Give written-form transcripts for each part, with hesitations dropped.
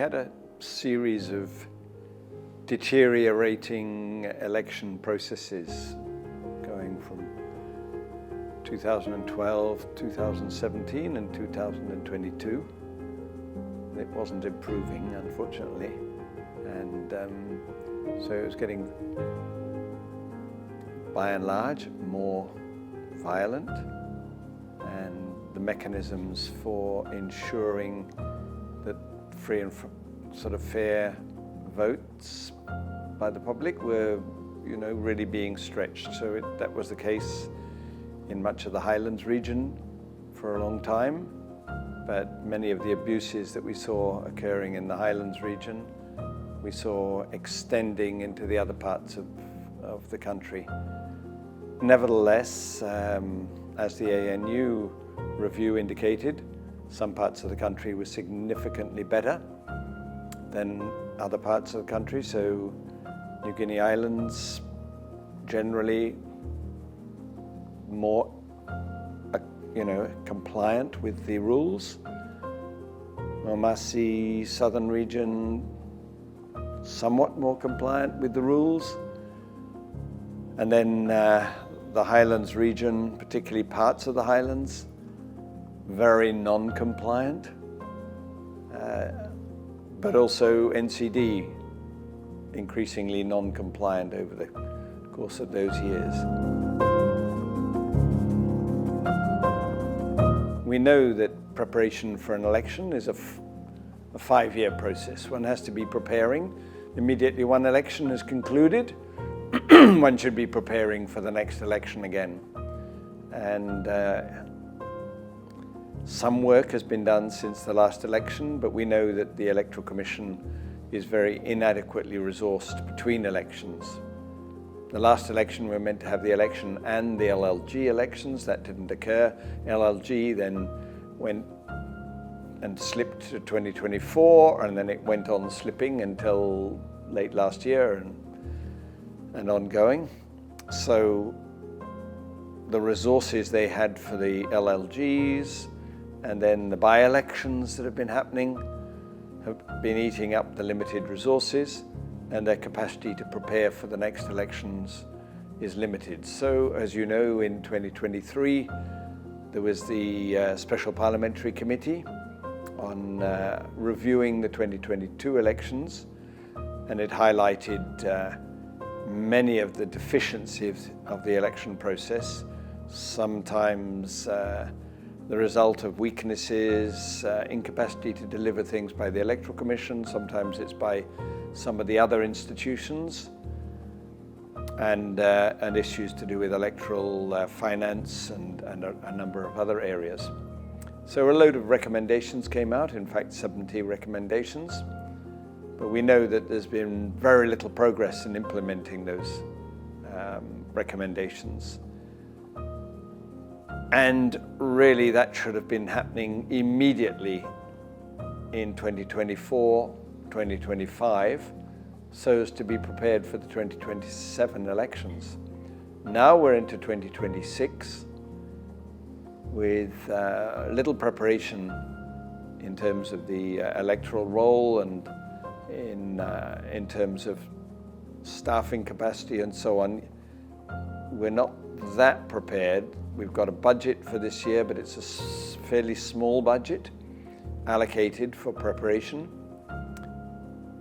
had a series of deteriorating election processes going from 2012, 2017 and 2022. It wasn't improving, unfortunately, and so it was getting, by and large, more violent, and the mechanisms for ensuring that free and sort of fair votes by the public were, really being stretched. So that was the case in much of the Highlands region for a long time, but many of the abuses that we saw occurring in the Highlands region, we saw extending into the other parts of the country. Nevertheless, as the ANU review indicated, some parts of the country were significantly better than other parts of the country. So New Guinea Islands generally more, compliant with the rules. Mamasi southern region, somewhat more compliant with the rules. And then the Highlands region, particularly parts of the Highlands, very non-compliant. But also NCD, increasingly non-compliant over the course of those years. We know that preparation for an election is a 5-year process. One has to be preparing. Immediately one election is concluded, one should be preparing for the next election again. And some work has been done since the last election, but we know that the Electoral Commission is very inadequately resourced between elections. The last election, we were meant to have the election and the LLG elections. That didn't occur. LLG then went and slipped to 2024, and then it went on slipping until late last year and ongoing. So the resources they had for the LLGs and then the by-elections that have been happening have been eating up the limited resources, and their capacity to prepare for the next elections is limited. So, as you know, in 2023, there was the Special Parliamentary Committee on reviewing the 2022 elections, and it highlighted many of the deficiencies of the election process, sometimes the result of weaknesses, incapacity to deliver things by the Electoral Commission, sometimes it's by some of the other institutions, and issues to do with electoral finance and a number of other areas. So a load of recommendations came out, in fact 70 recommendations, but we know that there's been very little progress in implementing those recommendations. And really that should have been happening immediately in 2024, 2025, so as to be prepared for the 2027 elections. Now we're into 2026 with little preparation in terms of the electoral roll and in terms of staffing capacity and so on. We're not that prepared. We've got a budget for this year, but it's a fairly small budget allocated for preparation.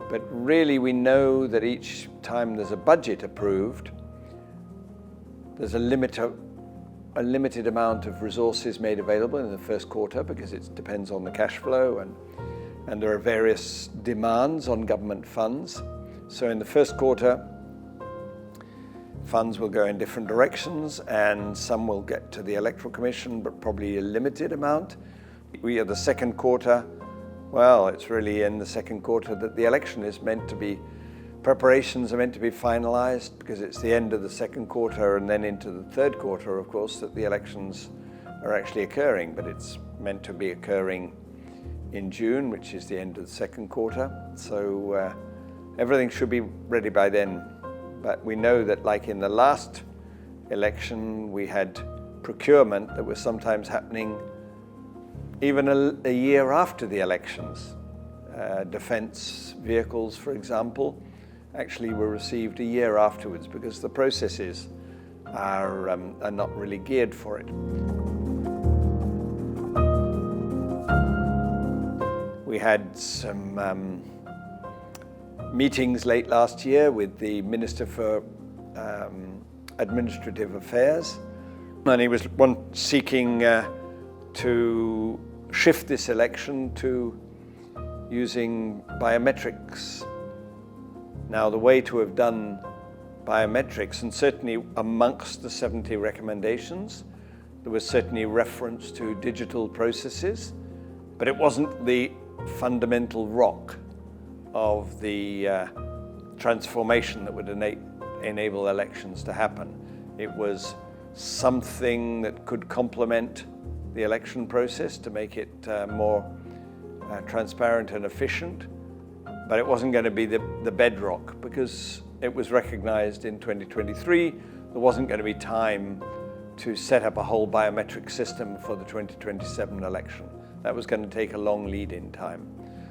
But really we know that each time there's a budget approved, there's a limited amount of resources made available in the first quarter, because it depends on the cash flow and there are various demands on government funds. So in the first quarter, funds will go in different directions, and some will get to the Electoral Commission, but probably a limited amount. We are the second quarter. Well, it's really in the second quarter that the election is meant to be, preparations are meant to be finalized, because it's the end of the second quarter and then into the third quarter, of course, that the elections are actually occurring, but it's meant to be occurring in June, which is the end of the second quarter. So everything should be ready by then. But we know that, like in the last election, we had procurement that was sometimes happening even a year after the elections. defence vehicles, for example, actually were received a year afterwards because the processes are not really geared for it. We had some meetings late last year with the Minister for Administrative Affairs, and he was seeking to shift this election to using biometrics. Now, the way to have done biometrics, and certainly amongst the 70 recommendations, there was certainly reference to digital processes, but it wasn't the fundamental rock of the transformation that would enable elections to happen. It was something that could complement the election process to make it more transparent and efficient, but it wasn't going to be the bedrock because it was recognized in 2023 there wasn't going to be time to set up a whole biometric system for the 2027 election. That was going to take a long lead-in time.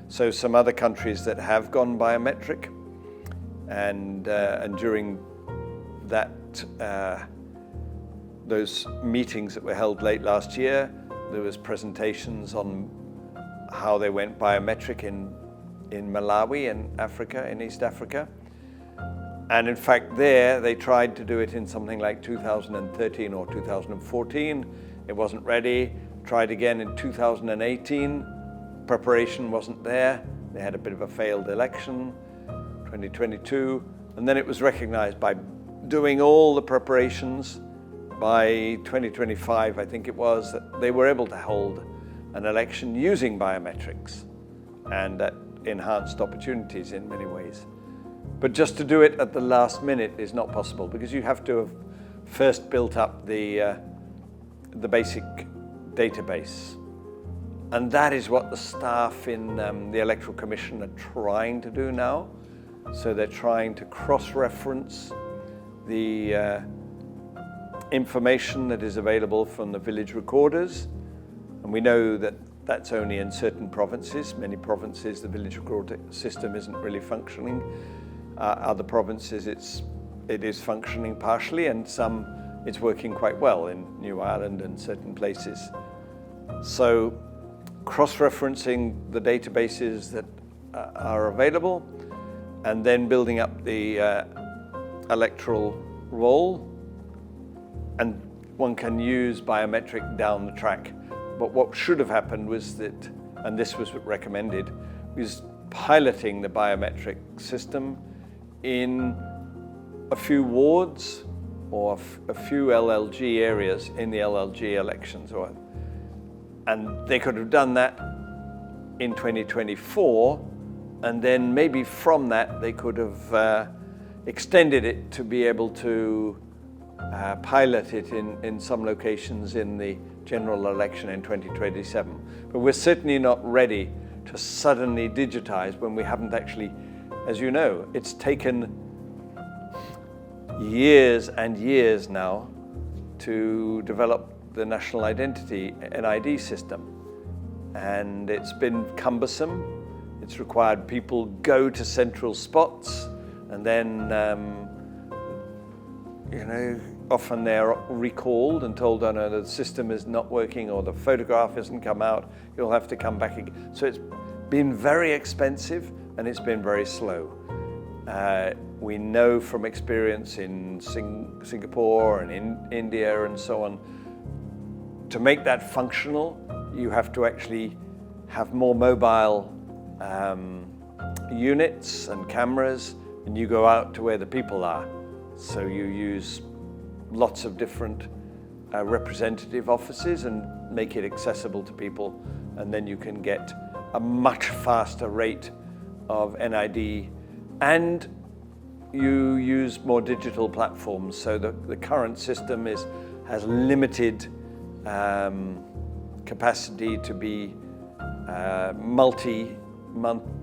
So some other countries that have gone biometric, and during that those meetings that were held late last year, there was presentations on how they went biometric in Malawi in Africa, in East Africa. And in fact there, they tried to do it in something like 2013 or 2014. It wasn't ready. Tried again in 2018. Preparation wasn't there. They had a bit of a failed election, 2022. And then it was recognized by doing all the preparations. By 2025, I think it was, that they were able to hold an election using biometrics, and that enhanced opportunities in many ways. But just to do it at the last minute is not possible because you have to have first built up the basic database. And that is what the staff in the Electoral Commission are trying to do now. So they're trying to cross-reference the information that is available from the village recorders. And we know that that's only in certain provinces. Many provinces, the village recorder system isn't really functioning. Other provinces, it is functioning partially, and some it's working quite well in New Ireland and certain places. So cross-referencing the databases that are available, and then building up the electoral roll, and one can use biometric down the track. But what should have happened was that, and this was recommended, was piloting the biometric system in a few wards or a few LLG areas in the LLG elections. And they could have done that in 2024, and then maybe from that they could have extended it to be able to pilot it in some locations in the general election in 2027. But we're certainly not ready to suddenly digitize when we haven't actually, as you know, it's taken years and years now to develop the national identity NID system. And it's been cumbersome. It's required people go to central spots, and then often they're recalled and told, oh no, the system is not working, or the photograph hasn't come out, you'll have to come back again. So it's been very expensive and it's been very slow. We know from experience in Singapore and in India and so on, to make that functional, you have to actually have more mobile units and cameras, and you go out to where the people are. So you use lots of different representative offices and make it accessible to people, and then you can get a much faster rate of NID, and you use more digital platforms. So the current system has limited capacity to be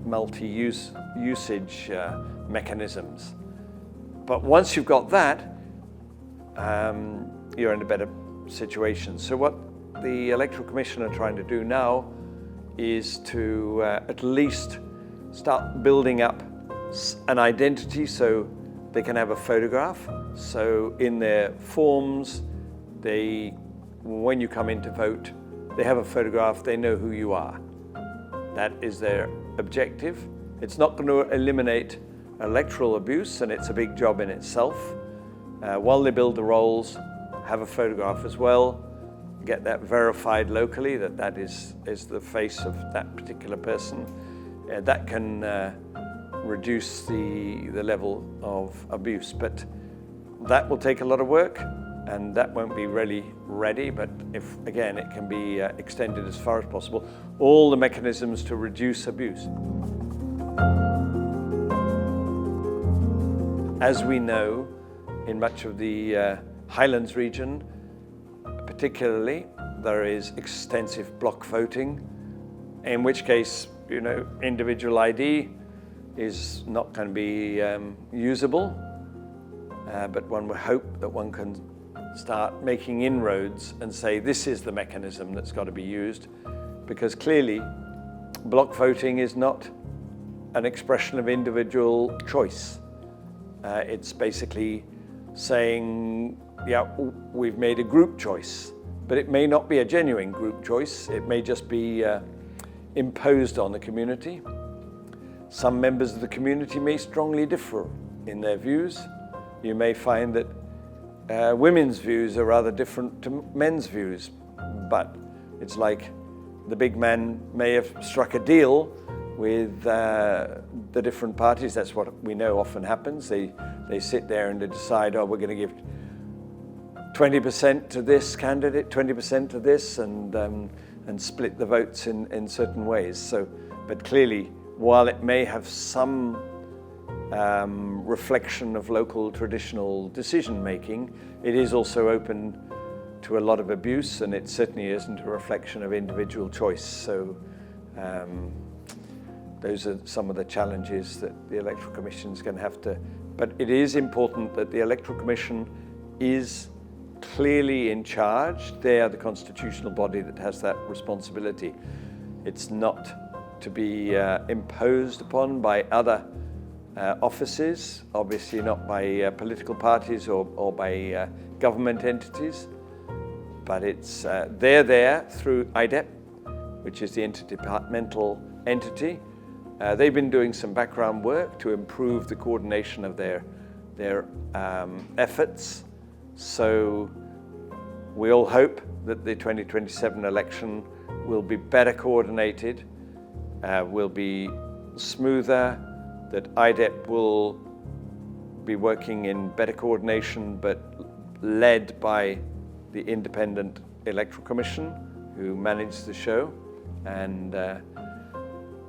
multi-usage mechanisms. But once you've got that, you're in a better situation. So what the Electoral Commission are trying to do now is to at least start building up an identity so they can have a photograph. So in their forms, when you come in to vote, they have a photograph, they know who you are. That is their objective. It's not going to eliminate electoral abuse, and it's a big job in itself. While they build the rolls, have a photograph as well, get that verified locally that is the face of that particular person. That can reduce the level of abuse, but that will take a lot of work, and that won't be really ready, but if, again, it can be extended as far as possible, all the mechanisms to reduce abuse. As we know, in much of the Highlands region, particularly, there is extensive block voting, in which case, individual ID is not going to be usable, but one would hope that one can start making inroads and say this is the mechanism that's got to be used, because clearly block voting is not an expression of individual choice. It's basically saying, yeah, we've made a group choice, but it may not be a genuine group choice. It may just be imposed on the community. Some members of the community may strongly differ in their views. You may find that women's views are rather different to men's views, but it's like the big man may have struck a deal with the different parties. That's what we know often happens. They sit there and they decide, oh, we're going to give 20% to this candidate, 20% to this, and split the votes in certain ways. So, but clearly, while it may have some reflection of local traditional decision making, it is also open to a lot of abuse, and it certainly isn't a reflection of individual choice. So those are some of the challenges that the Electoral Commission is going to have to, but it is important that the Electoral Commission is clearly in charge. They are the constitutional body that has that responsibility. It's not to be imposed upon by other offices, obviously not by political parties or by government entities, but it's they're there through IDEP, which is the interdepartmental entity. They've been doing some background work to improve the coordination of their efforts. So we all hope that the 2027 election will be better coordinated, will be smoother, that IDEP will be working in better coordination, but led by the Independent Electoral Commission, who manage the show. And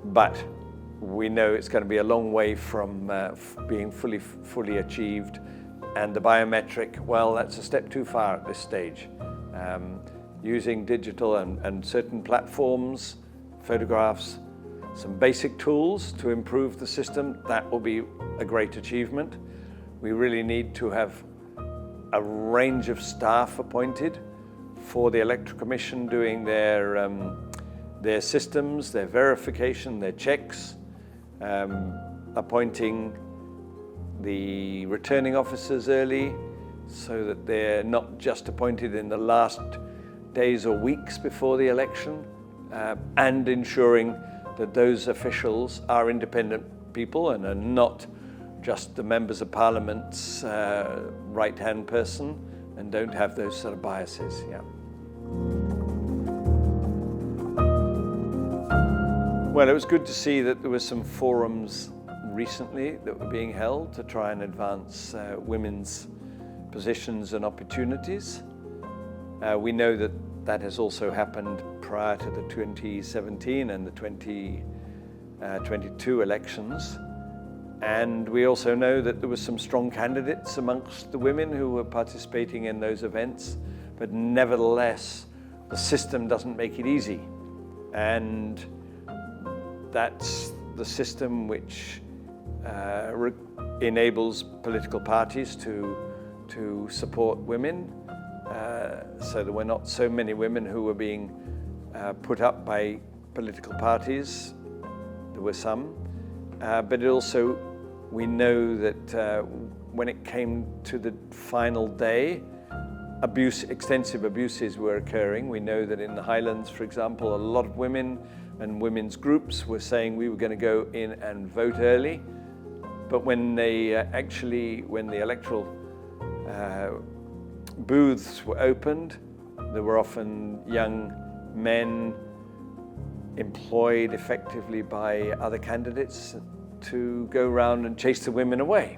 but we know it's going to be a long way from being fully achieved. And the biometric, well, that's a step too far at this stage. Using digital and certain platforms, photographs, some basic tools to improve the system, that will be a great achievement. We really need to have a range of staff appointed for the Electoral Commission doing their systems, their verification, their checks, appointing the returning officers early so that they're not just appointed in the last days or weeks before the election, and ensuring that those officials are independent people and are not just the members of Parliament's right-hand person and don't have those sort of biases. Yeah. Well, it was good to see that there were some forums recently that were being held to try and advance women's positions and opportunities. We know that that has also happened prior to the 2017 and the 2022 elections. And we also know that there were some strong candidates amongst the women who were participating in those events, but nevertheless, the system doesn't make it easy. And that's the system which enables political parties to support women. So there were not so many women who were being put up by political parties. There were some. but it also, we know that when it came to the final day, extensive abuses were occurring. We know that in the Highlands, for example, a lot of women and women's groups were saying we were going to go in and vote early, but when they when the electoral booths were opened, there were often young men employed effectively by other candidates to go around and chase the women away.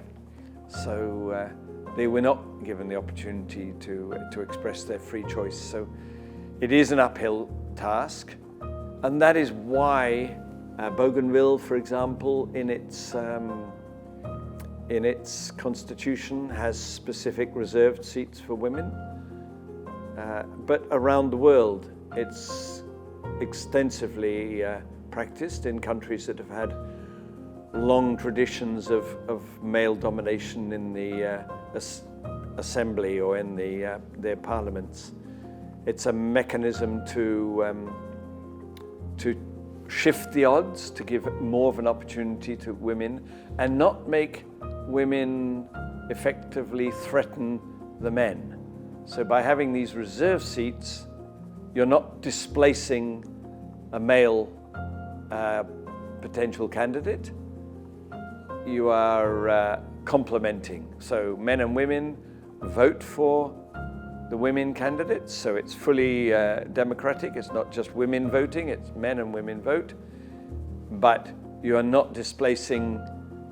So they were not given the opportunity to express their free choice. So it is an uphill task, and that is why Bougainville, for example, in its constitution has specific reserved seats for women. But around the world, it's extensively practiced in countries that have had long traditions of male domination in the assembly or in their parliaments. It's a mechanism to shift the odds, to give more of an opportunity to women and not make women effectively threaten the men. So by having these reserve seats, you're not displacing a male potential candidate. You are complementing. So men and women vote for the women candidates. So it's fully democratic. It's not just women voting, it's men and women vote. But you are not displacing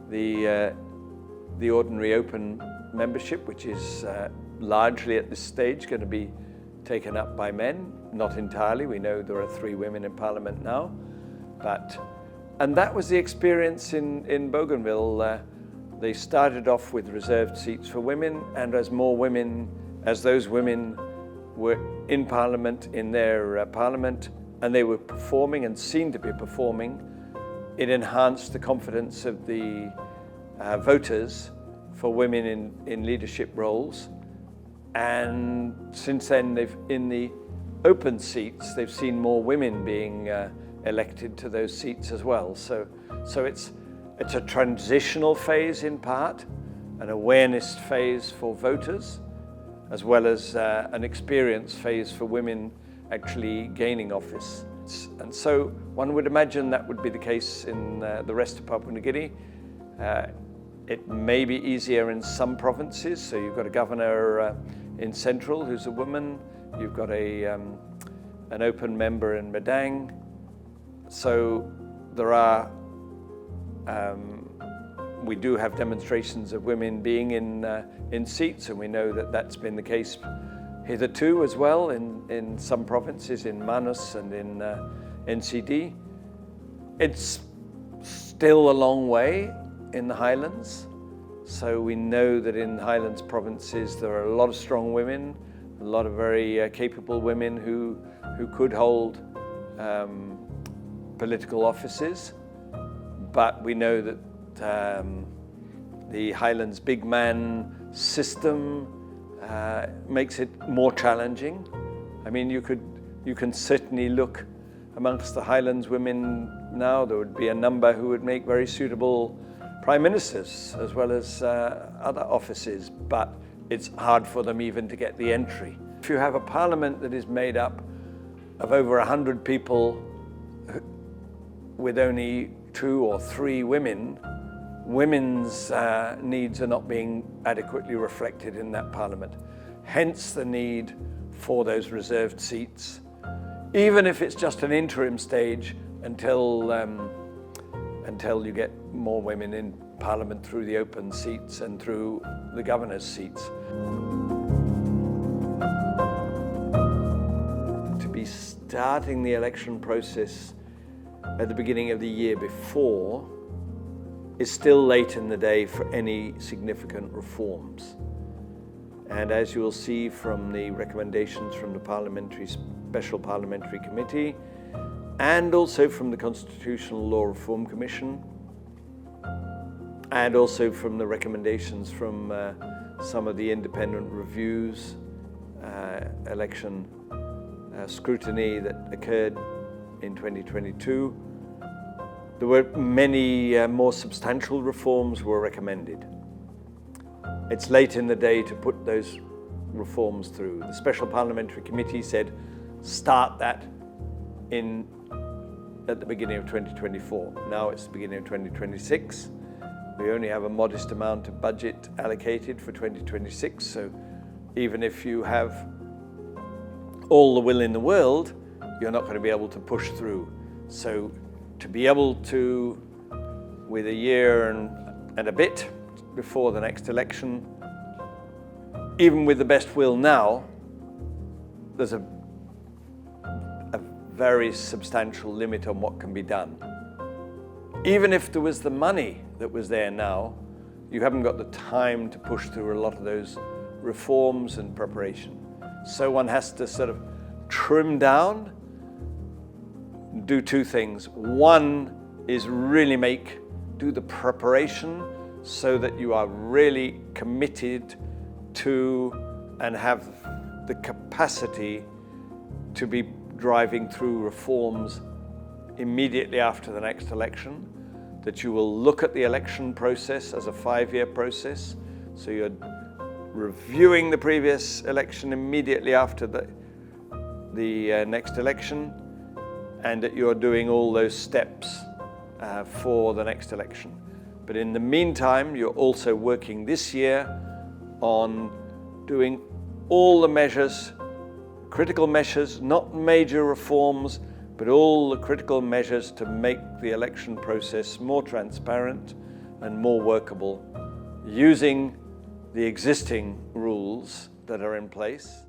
the ordinary open membership, which is largely at this stage going to be taken up by men, not entirely. We know there are 3 women in Parliament now, and that was the experience in Bougainville. They started off with reserved seats for women, and as those women were in Parliament, in their Parliament, and they were performing and seen to be performing, it enhanced the confidence of the voters for women in leadership roles. And since then, in the open seats, they've seen more women being elected to those seats as well. So it's a transitional phase in part, an awareness phase for voters, as well as an experience phase for women actually gaining office. And so one would imagine that would be the case in the rest of Papua New Guinea. It may be easier in some provinces. So you've got a governor in Central who's a woman. You've got an open member in Madang. So there are, we do have demonstrations of women being in seats, and we know that that's been the case hitherto as well in some provinces, in Manus and in NCD. It's still a long way in the Highlands. So we know that in the Highlands provinces there are a lot of strong women, a lot of very capable women who could hold political offices. But we know that the Highlands big man system makes it more challenging. I mean, you can certainly look amongst the Highlands women now. There would be a number who would make very suitable prime ministers as well as other offices, but it's hard for them even to get the entry. If you have a parliament that is made up of over 100 people with only 2 or 3 women, women's needs are not being adequately reflected in that parliament. Hence the need for those reserved seats, even if it's just an interim stage until you get more women in Parliament through the open seats and through the governor's seats. To be starting the election process at the beginning of the year before is still late in the day for any significant reforms. And as you will see from the recommendations from the Special Parliamentary Committee, and also from the Constitutional Law Reform Commission, and also from the recommendations from some of the independent reviews, election scrutiny that occurred in 2022, There were many more substantial reforms were recommended. It's late in the day to put those reforms through. The Special Parliamentary Committee said start that at the beginning of 2024. Now it's the beginning of 2026. We only have a modest amount of budget allocated for 2026, so even if you have all the will in the world, you're not going to be able to push through. So to be able to, with a year and a bit before the next election, even with the best will now, there's a very substantial limit on what can be done. Even if there was the money that was there now, you haven't got the time to push through a lot of those reforms and preparation. So one has to sort of trim down, do two things. One is really do the preparation so that you are really committed to and have the capacity to be driving through reforms immediately after the next election, that you will look at the election process as a 5-year process. So you're reviewing the previous election immediately after the next election, and that you're doing all those steps for the next election. But in the meantime, you're also working this year on doing all the measures, critical measures, not major reforms, but all the critical measures to make the election process more transparent and more workable, using the existing rules that are in place.